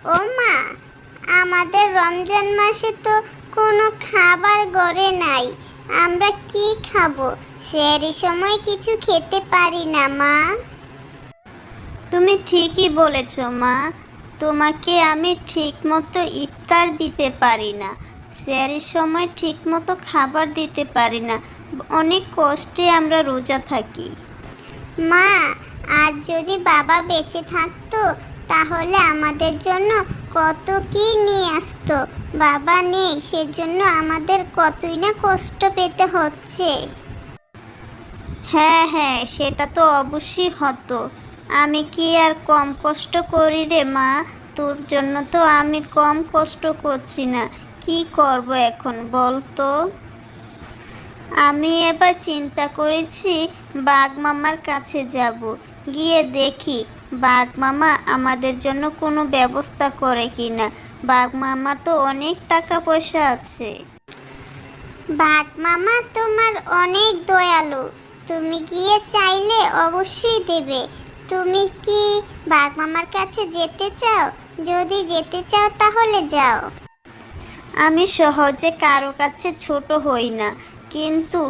ও মা, আমাদের রমজান মাসে তো কোনো খাবার ঘরে নাই। আমরা কি খাবো? সেহরির সময় কিছু খেতে পারি না মা। তুমি ঠিকই বলেছ মা। তোমাকে আমি ঠিকমতো ইফতার দিতে পারি না, সেহরির সময় ঠিকমতো খাবার দিতে পারি না। অনেক কষ্টে আমরা রোজা থাকি। মা, আজ যদি বাবা বেঁচে থাকতো তাহলে আমাদের জন্য কত কি নিয়ে আসতো। বাবা নেই, সেজন্য আমাদের কতই না কষ্ট পেতে হচ্ছে। হ্যাঁ হ্যাঁ, সেটা তো অবশ্যই হতো। আমি কি আর কম কষ্ট করি রে মা? তোর জন্য তো আমি কম কষ্ট করছি না। কি করব এখন বল তো? আমি এবার চিন্তা করেছি বাঘ মামার কাছে যাব, গিয়ে দেখি বাঘ মামা আমাদের জন্য কোনো ব্যবস্থা করে কিনা। বাঘ মামার তো অনেক টাকা পয়সা আছে। বাঘ মামা তোমার অনেক দয়ালু, তুমি গিয়ে চাইলে অবশ্যই দেবে। তুমি কি বাঘ মামার কাছে যেতে চাও? যদি যেতে চাও তাহলে যাও। আমি সহজে কারো কাছে ছোট হই না, কিন্তু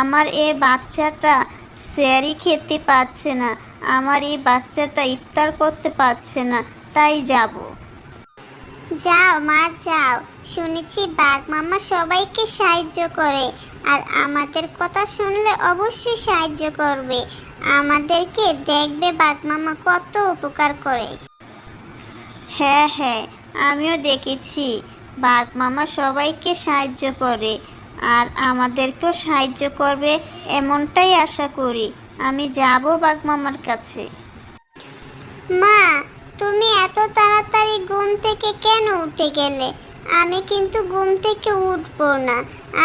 আমার এই বাচ্চাটা স্যারি খেতে পাচ্ছে না, আমার এই বাচ্চাটা ইফতার করতে পারছে না, তাই যাব। যাও মা, যাও। শুনেছি বাঘ মামা সবাইকে সাহায্য করে, আর আমাদের কথা শুনলে অবশ্যই সাহায্য করবে। আমাদেরকে দেখবে বাঘ মামা কত উপকার করে। হ্যাঁ হ্যাঁ, আমিও দেখেছি বাঘ মামা সবাইকে সাহায্য করে, আর আমাদেরকেও সাহায্য করবে এমনটাই আশা করি। আমি যাব বাঘ মামার কাছে। মা, তুমি এত তাড়াতাড়ি ঘুম থেকে কেন উঠে গেলে? আমি কিন্তু ঘুম থেকে উঠবো না।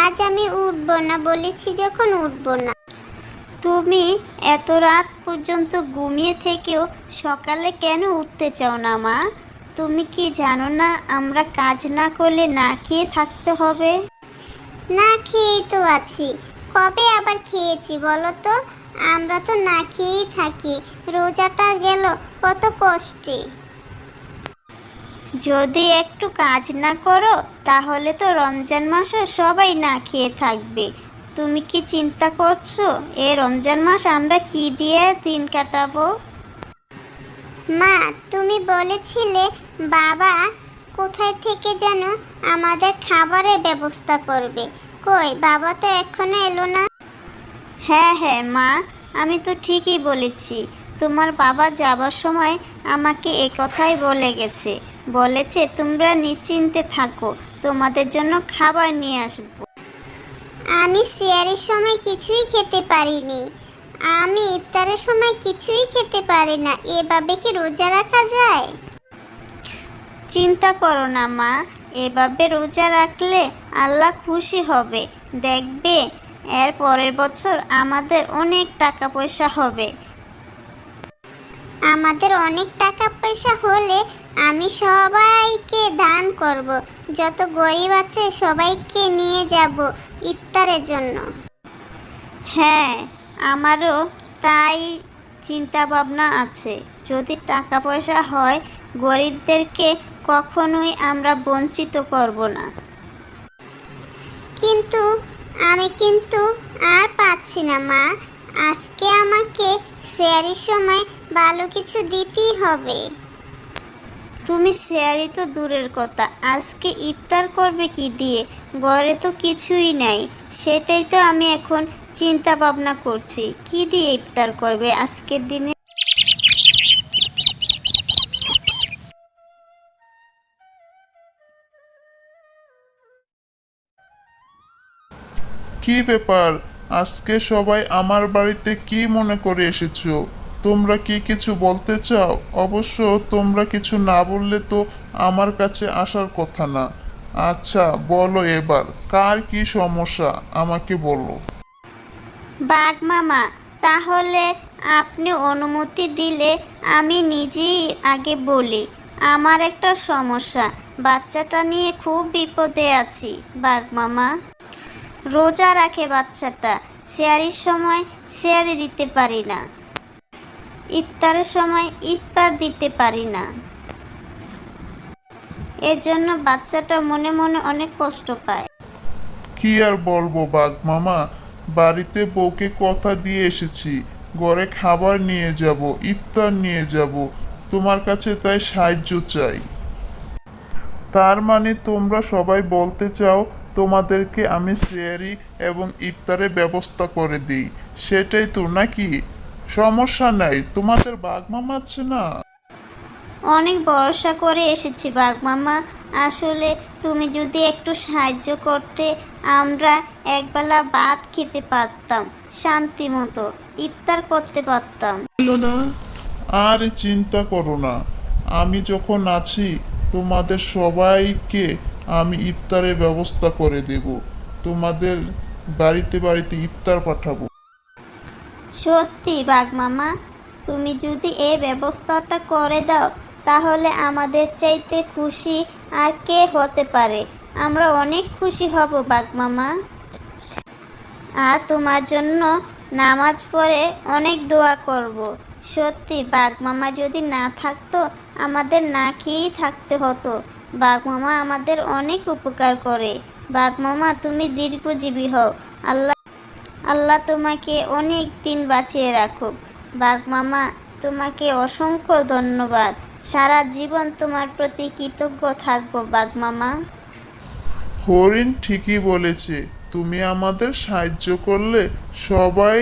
আজ আমি উঠবো না বলেছি যখন, উঠবো না। তুমি এত রাত পর্যন্ত ঘুমিয়ে থেকেও সকালে কেন উঠতে চাও না মা? তুমি কি জানো না আমরা কাজ না করলে না খেয়ে থাকতে হবে? না খেয়েই তো আছি। কবে আবার খেয়েছি বলো তো? আমরা তো না খেয়েই থাকি। রোজাটা গেল কত কষ্টে। যদি একটু কাজ না করো তাহলে তো রমজান মাসে সবাই না খেয়ে থাকবে। তুমি কি চিন্তা করছো এই রমজান মাস আমরা কি দিয়ে দিন কাটাবো? মা, তুমি বলেছিলে বাবা কোথায় থেকে যেন আমাদের খাবারের ব্যবস্থা করবে। কই, বাবা তো এখনো এলো না। হ্যাঁ হ্যাঁ মা, আমি তো ঠিকই বলেছি। তোমার বাবা যাবার সময় আমাকে এ কথাই বলে গেছে। বলেছে তোমরা নিশ্চিন্তে থাকো, তোমাদের জন্য খাবার নিয়ে আসবো। আমি সিয়ারের সময় কিছুই খেতে পারিনি। আমি ইফতারের সময় কিছুই খেতে পারি না। এভাবে কি রোজা রাখা যায়? চিন্তা করো না মা, এভাবে রোজা রাখলে আল্লাহ খুশি হবে। দেখবে এর পরের বছর আমাদের অনেক টাকা পয়সা হবে। আমাদের অনেক টাকা পয়সা হলে আমি সবাইকে দান করব। যত গরিব আছে সবাইকে নিয়ে যাব ইফতারের জন্য। হ্যাঁ, আমারও তাই চিন্তা ভাবনা আছে। যদি টাকা পয়সা হয়, গরিবদেরকে কখনোই আমরা বঞ্চিত করব না। কিন্তু আমি আর পাচ্ছি না মা। আজকে আমাকে সেয়ারির সময় ভালো কিছু দিতেই হবে। তুমি শেয়ারই তো দূরের কথা, আজকে ইফতার করবে কি দিয়ে? ঘরে তো কিছুই নাই। সেটাই তো আমি এখন চিন্তা ভাবনা করছি, কি দিয়ে ইফতার করবে আজকের দিনে। কি ব্যাপার? আজকে সবাই আমার বাড়িতে কি মনে করে এসেছো? তোমরা কি কিছু বলতে চাও? অবশ্য তোমরা কিছু না বললে তো আমার কাছে আসার কথা না। আচ্ছা বলো এবার, কার কি সমস্যা আমাকে বলো। বাঘ মামা, তাহলে আপনি অনুমতি দিলে আমি নিজেই আগে বলি। আমার একটা সমস্যা, বাচ্চাটা নিয়ে খুব বিপদে আছি বাঘ মামা। রোজা রাখে বাচ্চাটা, সেয়ারির সময় সেয়ারি দিতে পারি না, ইফতারের সময় ইফতার দিতে পারি না। এজন্য বাচ্চাটা মনে মনে অনেক কষ্ট পায়। কি আর বলবো বাঘ মামা, বাড়িতে বউকে কথা দিয়ে এসেছি, ঘরে খাবার নিয়ে যাব, ইফতার নিয়ে যাব, তোমার কাছে তাই সাহায্য চাই। তার মানে তোমরা সবাই বলতে চাও তোমাদেরকে আমি সেহরি এবং ইফতারের ব্যবস্থা করে দিই, সেটাই তো নাকি? সমস্যা নাই, তোমাদের বাঘ মামা আছে না? অনেক ভরসা করে এসেছি বাঘ মামা। আসলে তুমি যদি একটু সাহায্য করতে, আমরা একবেলা ভাত খেতে পারতাম, শান্তি মতো ইফতার করতে পারতাম। আর চিন্তা করো না, আমি যখন আছি তোমাদের সবাইকে আমি ইফতারের ব্যবস্থা করে দেব, তোমাদের বাড়িতে বাড়িতে ইফতার পাঠাবো। সত্যি বাঘ মামা, তুমি যদি এই ব্যবস্থাটা করে দাও তাহলে আমাদের চাইতে খুশি আর কে হতে পারে। আমরা অনেক খুশি হব বাঘ মামা। আর তোমার জন্য নামাজ পড়ে অনেক দোয়া করব। সত্যি বাঘ মামা যদি না থাকতো আমাদের না খেয়েই থাকতে হতো। বাঘ মামা আমাদের অনেক উপকার করে। বাঘ মামা তুমি দীর্ঘজীবী হও, আল্লাহ আল্লাহ তোমাকে অনেক দিন বাঁচিয়ে রাখুক। বাঘ মামা তোমাকে অসংখ্য ধন্যবাদ, সারা জীবন তোমার প্রতি কৃতজ্ঞ থাকবো বাঘ মামা। হরিণ ঠিকই বলেছে, তুমি আমাদের সাহায্য করলে সবাই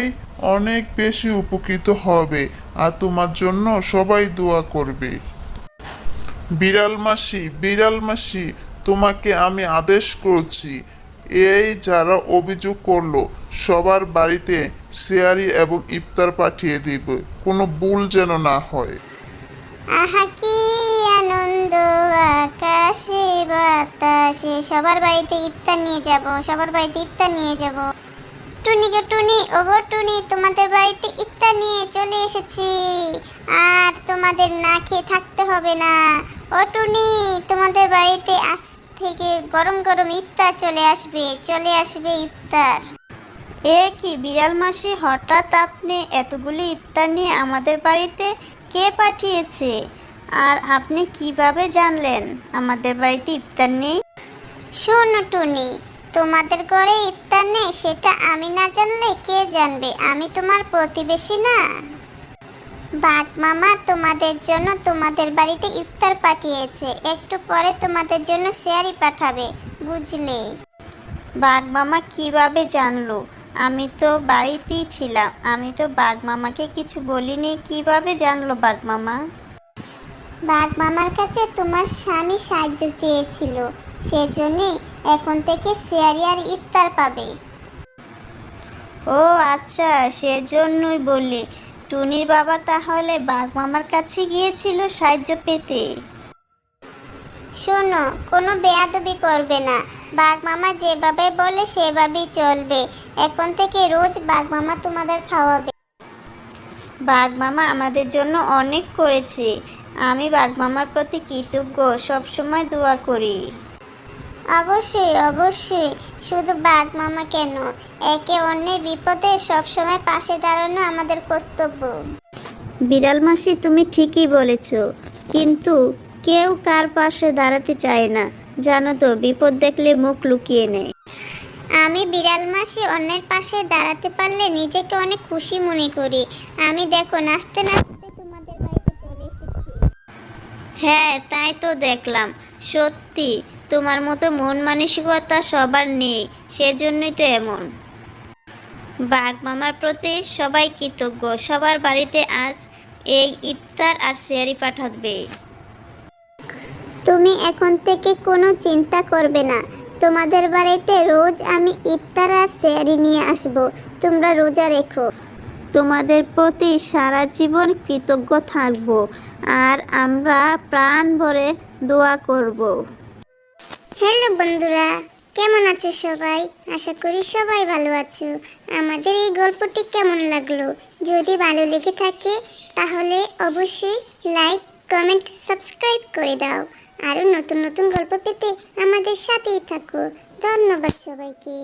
অনেক বেশি উপকৃত হবে, আর তোমার জন্য সবাই দোয়া করবে। বিড়াল মাসি, তোমাকে আমি আদেশ করছি, এই যারা অভিযোগ করলো সবার বাড়িতে সেয়ারি এবং ইফতার পাঠিয়ে দিব, কোনো ভুল যেন না হয়। আহা কি আনন্দ, আকাশে বাতাসে সবার বাড়িতে ইফতার নিয়ে যাব, সবার বাড়িতে ইফতার নিয়ে যাব। টুনি গো টুনি, ও গো টুনি, তোমাদের বাড়িতে ইফতার নিয়ে চলে এসেছি, আর তোমাদের না খেয়ে থাকতে হবে না। ও টুনি, তোমাদের বাড়িতে আজ থেকে গরম গরম ইফতার চলে আসবে ইফতার। এ কি বিড়াল মাসি, হঠাৎ আপনি এতগুলি ইফতার নিয়ে আমাদের বাড়িতে? কে পাঠিয়েছে? আর আপনি কিভাবে জানলেন আমাদের বাড়িতে ইফতার নেই? শোনো টুনি, তোমাদের ঘরে ইফতার নেই সেটা আমি না জানলে কে জানবে? আমি তোমার প্রতিবেশী না? বাঘ মামা তোমাদের জন্য তোমাদের বাড়িতে ইফতার পাঠিয়েছে, একটু পরে তোমাদের জন্য সেহরি পাঠাবে, বুঝলে? বাঘ মামা কিভাবে জানলো? আমি তো বাড়িতেই ছিলাম, আমি তো বাঘ মামাকে কিছু বলিনি, কিভাবে জানলো বাঘ মামা? বাঘ মামার কাছে তোমার স্বামী সাহায্য চেয়েছিল, সেজন্যে এখন থেকে সেহরি আর ইফতার পাবে। ও আচ্ছা, সেজন্যই বললি। টুনির বাবা তাহলে বাঘ মামার কাছে গিয়েছিল সাহায্য পেতে। শোনো, কোনো বেয়াদবি করবে না, বাঘ মামা যেভাবে বলে সেভাবেই চলবে। এখন থেকে রোজ বাঘ মামা তোমাদের খাওয়াবে। বাঘ মামা আমাদের জন্য অনেক করেছে, আমি বাঘ মামার প্রতি কৃতজ্ঞ, সবসময় দোয়া করি। অবশ্যই অবশ্যই, শুধু বাঘ মামা কেন, একে অন্যের বিপদে সবসময় পাশে দাঁড়ানো আমাদের কর্তব্য। বিড়াল মাসি তুমি ঠিকই বলেছ, কিন্তু কেউ কার পাশে দাঁড়াতে চায় না, জানো তো, বিপদ দেখলে মুখ লুকিয়ে নেয়। আমি বিড়াল মাসি অন্যের পাশে দাঁড়াতে পারলে নিজেকে অনেক খুশি মনে করি। আমি দেখো নাচতে নাচতে তোমাদের বাড়িতে চলে এসেছি। হ্যাঁ তাই তো দেখলাম, সত্যি তোমার মতো মন মানসিকতা সবার নেই, সেজন্যই তো এমন। বাঘ মামার প্রতি সবাই কৃতজ্ঞ, সবার বাড়িতে আজ এই ইফতার আর সেহরি পাঠাবে। তুমি এখন থেকে কোনো চিন্তা করবে না, তোমাদের বাড়িতে রোজ আমি ইফতার আর সেহরি নিয়ে আসব, তোমরা রোজা রেখো। তোমাদের প্রতি সারা জীবন কৃতজ্ঞ থাকব, আর আমরা প্রাণ ভরে দোয়া করব। হ্যালো বন্ধুরা, কেমন আছো সবাই? আশা করি সবাই ভালো আছো। আমাদের এই গল্পটি কেমন লাগলো? যদি ভালো লেগে থাকে তাহলে অবশ্যই লাইক, কমেন্ট, সাবস্ক্রাইব করে দাও। আরও নতুন নতুন গল্প পেতে আমাদের সাথেই থাকো। ধন্যবাদ সবাইকে।